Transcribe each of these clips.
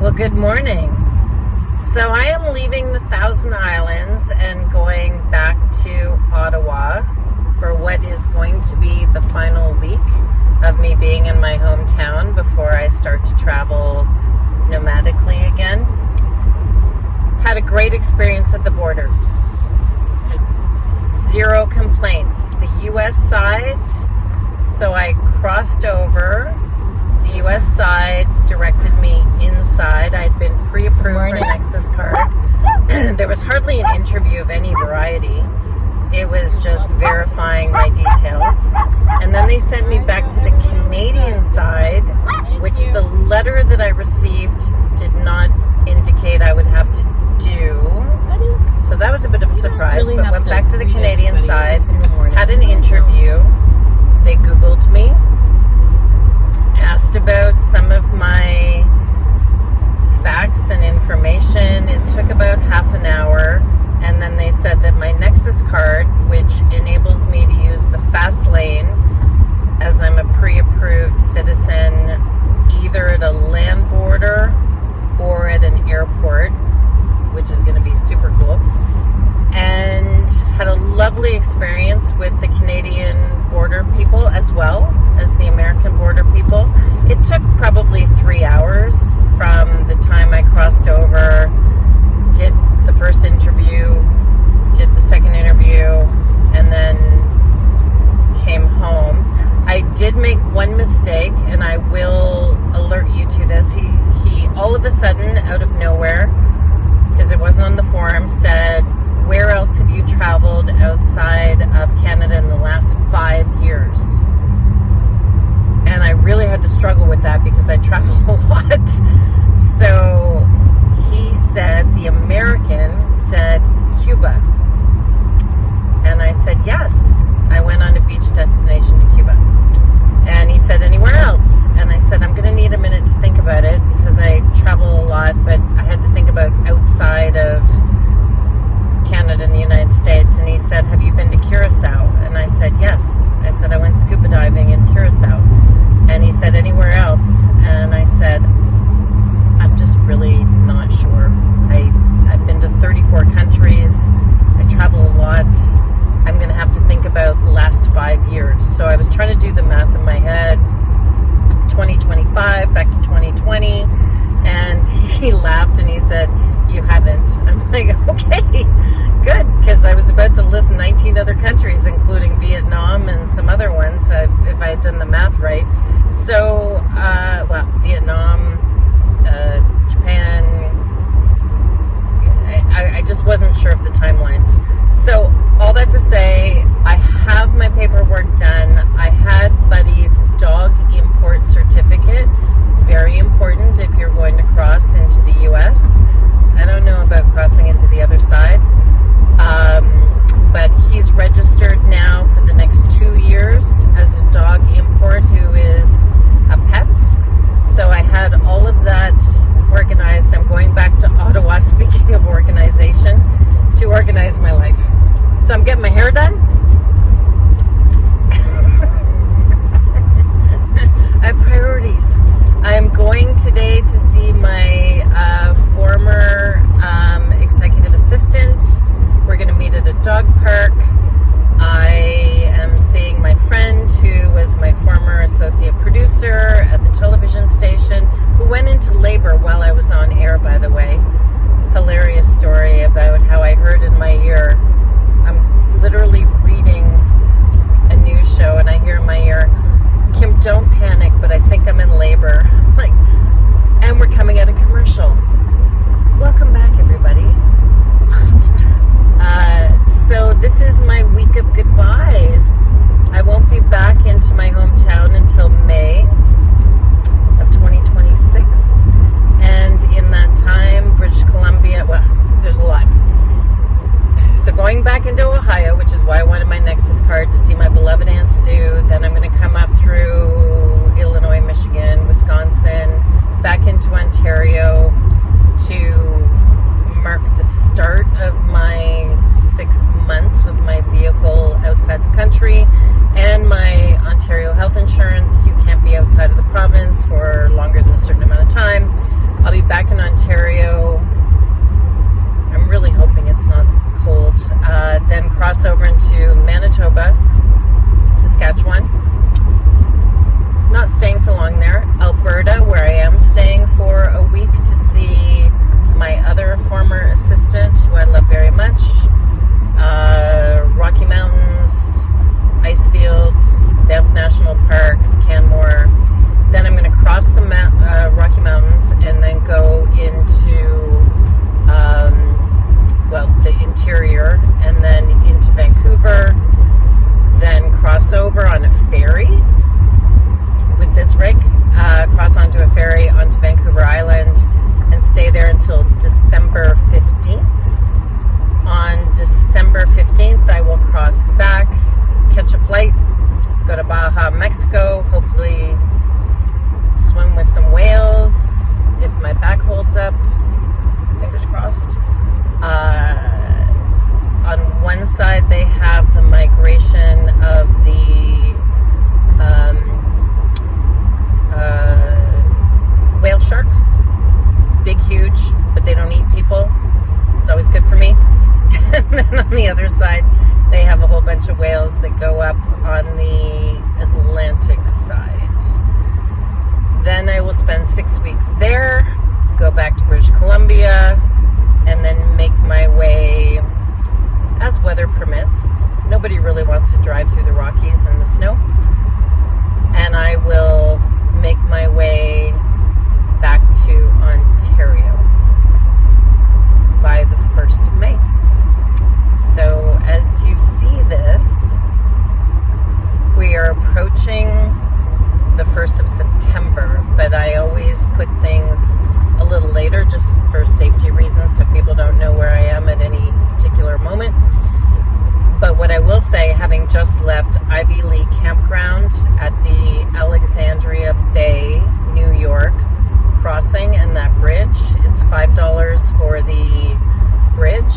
Well, good morning. So I am leaving the Thousand Islands and going back to Ottawa for what is going to be the final week of me being in my hometown before I start to travel nomadically again. Had a great experience at the border. Zero complaints. The U.S. side, so I crossed over. The U.S. side directed me inside. I'd been pre-approved for an Nexus card. There was hardly an interview of any variety. It was just verifying my details. And then they sent me back to the Canadian side, which the letter that I received did not indicate I would have to do. So that was a bit of a surprise, but went back to the Canadian side, had an interview. They Googled me, asked about some of my facts and information. It took about half an hour, and then they said that my Nexus card, which enables me to use the fast lane as I'm a pre-approved citizen, either at a land border or at an airport, which is going to be super cool, and had a lovely experience with the Canadian border people as well as the American border people. It took probably 3 hours from the time I crossed over, did the first interview, did the second interview, and then came home. I did make one mistake, and I will alert you to this. He all of a sudden, out of nowhere, because it wasn't on the form, said, "Where else have you traveled outside of Canada in the last 5 years?" And I really had to struggle with that because I travel a lot. So he said, the American said, "Cuba." And I said, "Yes, I went on a beach destination to Cuba." And he said, "Anywhere else?" And I said, "I'm going to need a minute to think about it because I travel a lot, but I had to think about outside of Canada and the United States." And he said, "Have you been to Curacao?" And I said, "Yes." I said, "I went scuba diving in Curacao." And he said, "Anywhere else?" And I said, "I'm just really not sure. I've been to 34 countries. I travel a lot. I'm going to have to think about the last 5 years." So I was trying to do the math in my head. 2025 back to 2020. And he laughed and he said, "You haven't." I'm like, okay, good, because I was about to list 19 other countries, including Vietnam and some other ones, if I had done the math right. So, Vietnam, Japan, I just wasn't sure of the timelines. So, all that to say, I have my paperwork done. I had Buddy's dog import certificate. Very important if you're going to cross into the U.S. I don't know about crossing into the other side, but he's registered now for the next 2 years as a dog import who is a pet. So I had all of that organized. I'm going back to Ottawa, speaking of organization, to organize my life. So I'm getting my hair done. I have priorities. I'm going today to see my former executive assistant. We're going to meet at a dog park. I am seeing my friend who was my former associate producer at the television station, who went into labor while I was on air, by the way. Hilarious story about how I heard in my ear. I'm literally reading a news show and I hear in my ear, "Kim, don't panic, but I think I'm in labor." Like, and we're coming at a commercial. Welcome back, everybody. So this is my week of goodbyes. I won't be back into my hometown until May of 2026. And in that time, British Columbia, well, there's a lot. So going back into Ohio, which is why I wanted my Nexus card, to see my beloved Aunt Sue. Then I'm going to come up through Illinois, Michigan, Wisconsin, back into Ontario to mark the start of my 6 months with my vehicle outside the country and my Ontario health insurance. You can't be outside of the province for longer than a certain amount of time. I'll be back in then on the other side, they have a whole bunch of whales that go up on the Atlantic side. Then I will spend 6 weeks there, go back to British Columbia, and then make my way as weather permits. Nobody really wants to drive through the Rockies in the snow. And I will make my way back to Ontario by the 1st of May. So as you see this, we are approaching the 1st of September, but I always put things a little later just for safety reasons so people don't know where I am at any particular moment. But what I will say, having just left Ivy Lee Campground at the Alexandria Bay, New York crossing, and that bridge, it's $5 for the bridge.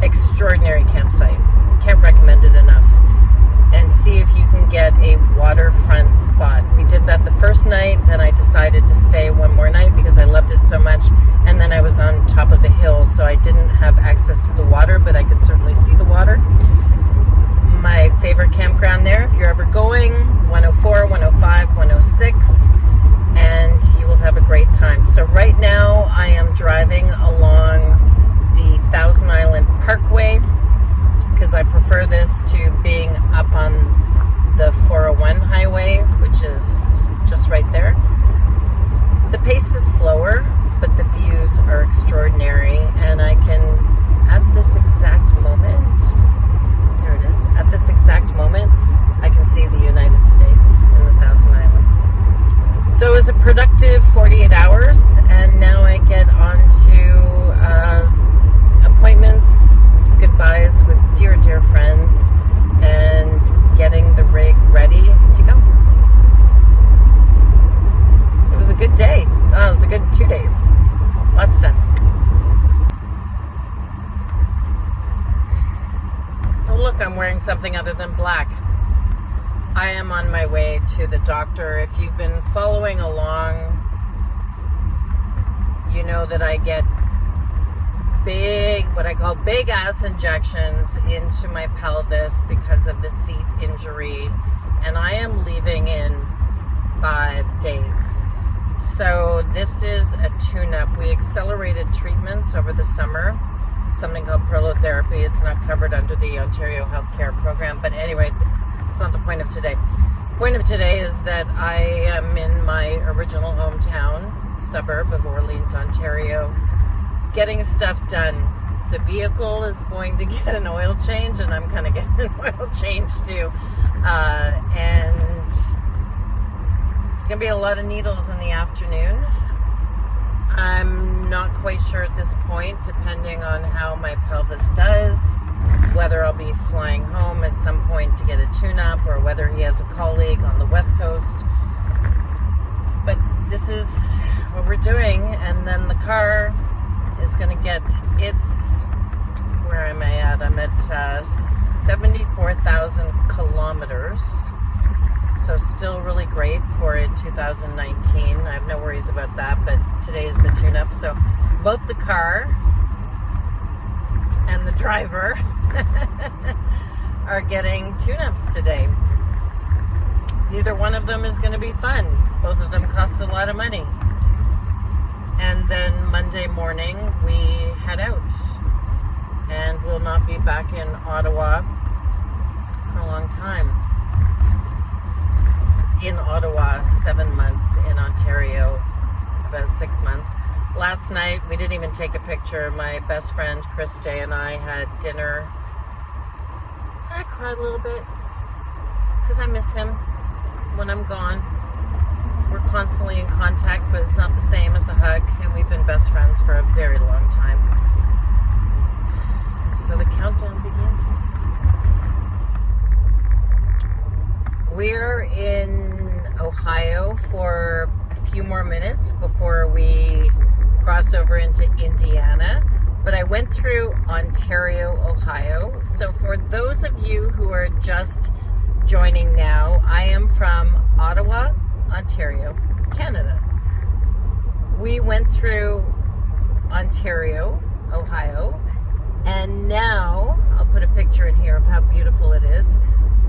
Extraordinary campsite. Can't recommend it enough. And see if you can get a waterfront spot. We did that the first night, then I decided to stay one more night because I loved it so much, and then I was on top of the hill, so I didn't have access to the water, but I could certainly see the water. My favorite campground there, if you're ever going, 104, 105, 106, and you will have a great time. So right now I am driving along the Thousand Island Parkway, because I prefer this to being up on the 401 highway, which is just right there. The pace is slower, but the views are extraordinary, and I can, at this exact moment, there it is, at this exact moment, I can see the United States in the Thousand Islands. So it was a productive 48 hours, and now I get on to appointments, goodbyes with dear, dear friends, and getting the rig ready to go. It was a good day. Oh, it was a good 2 days. Lots done. Oh, look, I'm wearing something other than black. I am on my way to the doctor. If you've been following along, you know that I get what I call big ass injections into my pelvis because of the seat injury, and I am leaving in 5 days. So this is a tune-up. We accelerated treatments over the summer, something called prolotherapy. It's not covered under the Ontario Healthcare Program, but anyway, it's not the point of today. The point of today is that I am in my original hometown, suburb of Orleans, Ontario, getting stuff done. The vehicle is going to get an oil change, and I'm kind of getting an oil change too. And it's going to be a lot of needles in the afternoon. I'm not quite sure at this point, depending on how my pelvis does, whether I'll be flying home at some point to get a tune-up, or whether he has a colleague on the West Coast. But this is what we're doing, and then the car is going to get its, where am I at? I'm at 74,000 kilometers. So still really great for in 2019. I have no worries about that, but today is the tune-up. So both the car and the driver are getting tune-ups today. Neither one of them is going to be fun. Both of them cost a lot of money. And then Monday morning we head out, and we'll not be back in Ottawa for a long time. In Ottawa, 7 months. In Ontario, about 6 months. Last night, we didn't even take a picture. My best friend, Chris Day, and I had dinner. I cried a little bit because I miss him when I'm gone. We're constantly in contact, but it's not the same as a hug, and we've been best friends for a very long time. So the countdown begins. We're in Ohio for a few more minutes before we cross over into Indiana, but I went through Ontario, Ohio. So for those of you who are just joining now, I am from Ottawa, Ontario, Canada. We went through Ontario, Ohio, And now, I'll put a picture in here of how beautiful it is.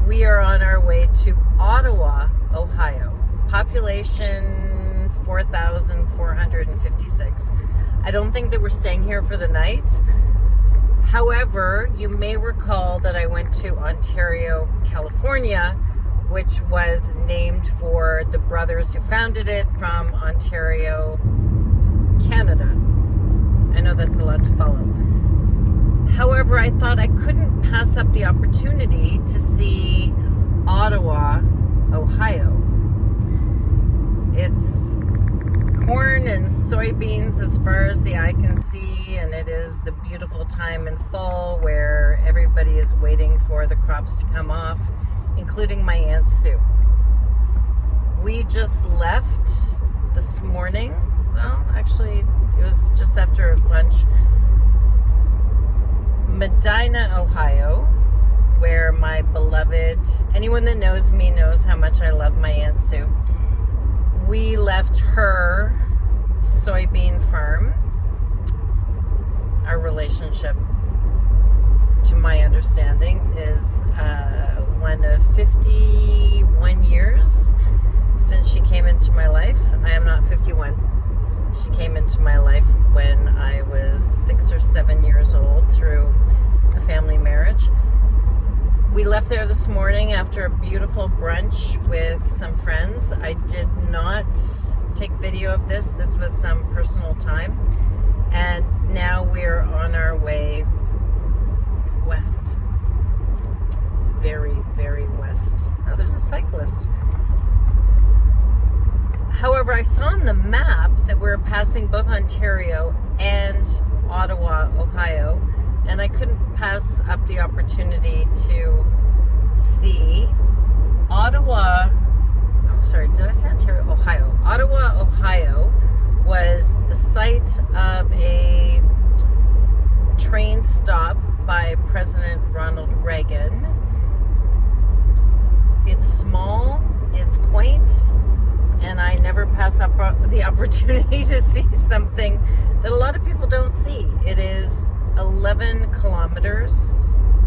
We are on our way to Ottawa, Ohio. Population 4,456. I don't think that we're staying here for the night. However, you may recall that I went to Ontario, California, which was named for the brothers who founded it from Ontario, Canada. I know that's a lot to follow. However, I thought I couldn't pass up the opportunity to see Ottawa, Ohio. It's corn and soybeans as far as the eye can see, and it is the beautiful time in fall where everybody is waiting for the crops to come off, including my Aunt Sue. We just left this morning. Well, actually, it was just after lunch. Medina, Ohio, where my beloved, anyone that knows me knows how much I love my Aunt Sue. We left her soybean farm. Our relationship, to my understanding, is one of 51 years since she came into my life. I am not 51. She came into my life when I was 6 or 7 years old through a family marriage. We left there this morning after a beautiful brunch with some friends. I did not take video of this. This was some personal time. And now we're on our way west. Very, very west. Oh, there's a cyclist. However, I saw on the map that we're passing both Ontario and Ottawa, Ohio, and I couldn't pass up the opportunity to see Ottawa. Oh, sorry, did I say Ontario? Ohio. Ottawa, Ohio was the site of a train stop by President Ronald Reagan. It's small, it's quaint, and I never pass up the opportunity to see something that a lot of people don't see. It is 11 kilometers,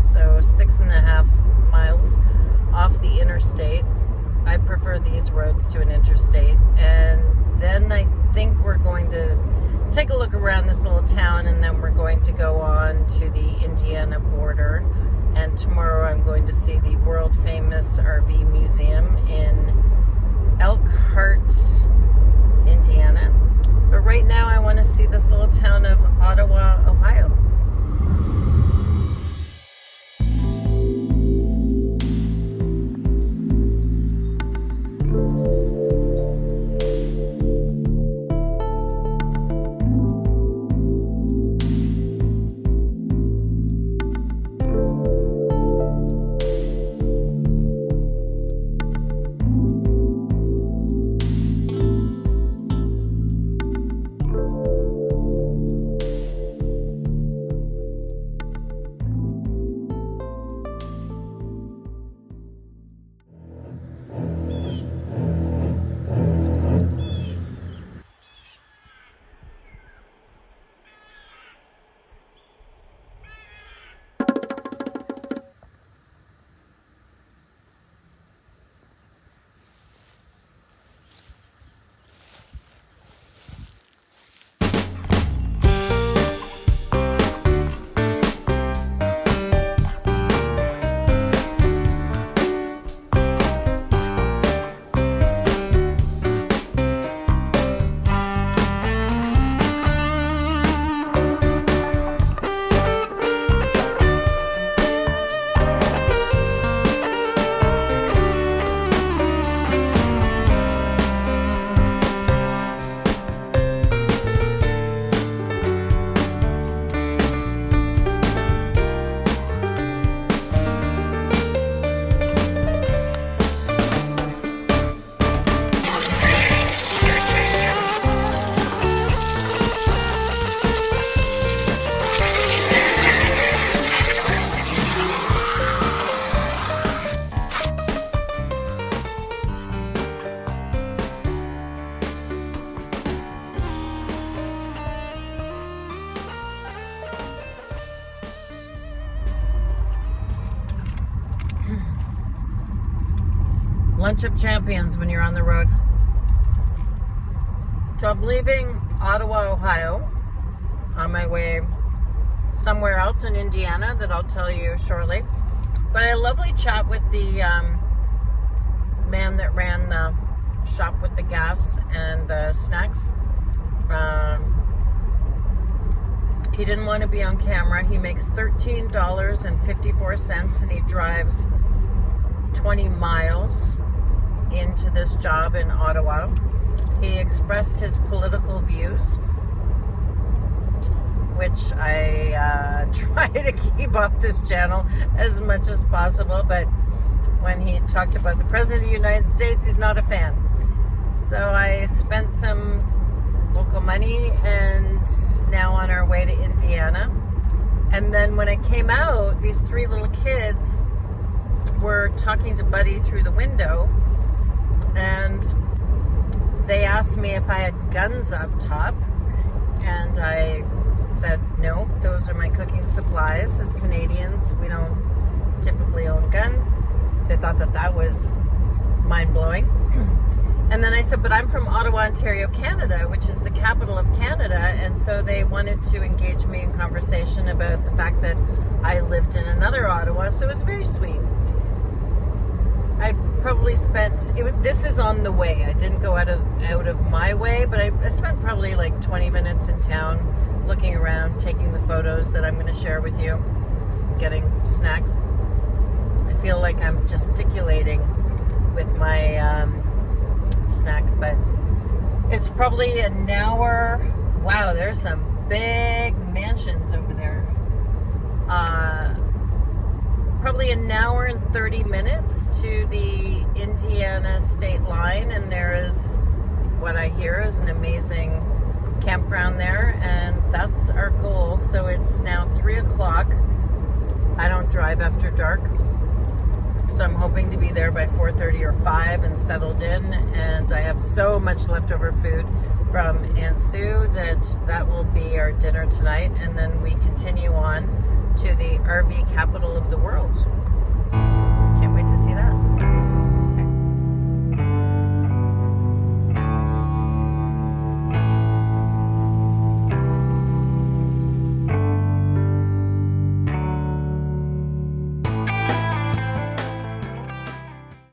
so 6.5 miles off the interstate. I prefer these roads to an interstate. And then I think we're going to take a look around this little town, and then we're going to go on to the Indiana border. And tomorrow I'm going to see the world famous RV museum in Elkhart, Indiana. But right now I want to see this little town of Ottawa, Ohio. Lunch of champions when you're on the road. So I'm leaving Ottawa, Ohio, on my way somewhere else in Indiana that I'll tell you shortly. But I had a lovely chat with the man that ran the shop with the gas and snacks. He didn't want to be on camera. He makes $13.54 and he drives 20 miles into this job in Ottawa. He expressed his political views, which I try to keep off this channel as much as possible, but when he talked about the President of the United States, he's not a fan. So I spent some local money and now on our way to Indiana. And then when I came out, these 3 little kids were talking to Buddy through the window, and they asked me if I had guns up top, and I said no, those are my cooking supplies. As Canadians, we don't typically own guns. They thought that that was mind-blowing. And then I said, but I'm from Ottawa, Ontario, Canada, which is the capital of Canada, and so they wanted to engage me in conversation about the fact that I lived in another Ottawa, so it was very sweet. I probably spent, this is on the way. I didn't go out of my way, but I spent probably like 20 minutes in town looking around, taking the photos that I'm going to share with you, getting snacks. I feel like I'm gesticulating with my snack, but it's probably an hour. Wow, there's some big mansions over there. Probably an hour and 30 minutes to the Indiana state line, and there is, what I hear is an amazing campground there, and that's our goal. So it's now 3 o'clock. I don't drive after dark, so I'm hoping to be there by 4:30 or 5 and settled in. And I have so much leftover food from Aunt Sue that will be our dinner tonight, and then we continue on to the RV capital of the world.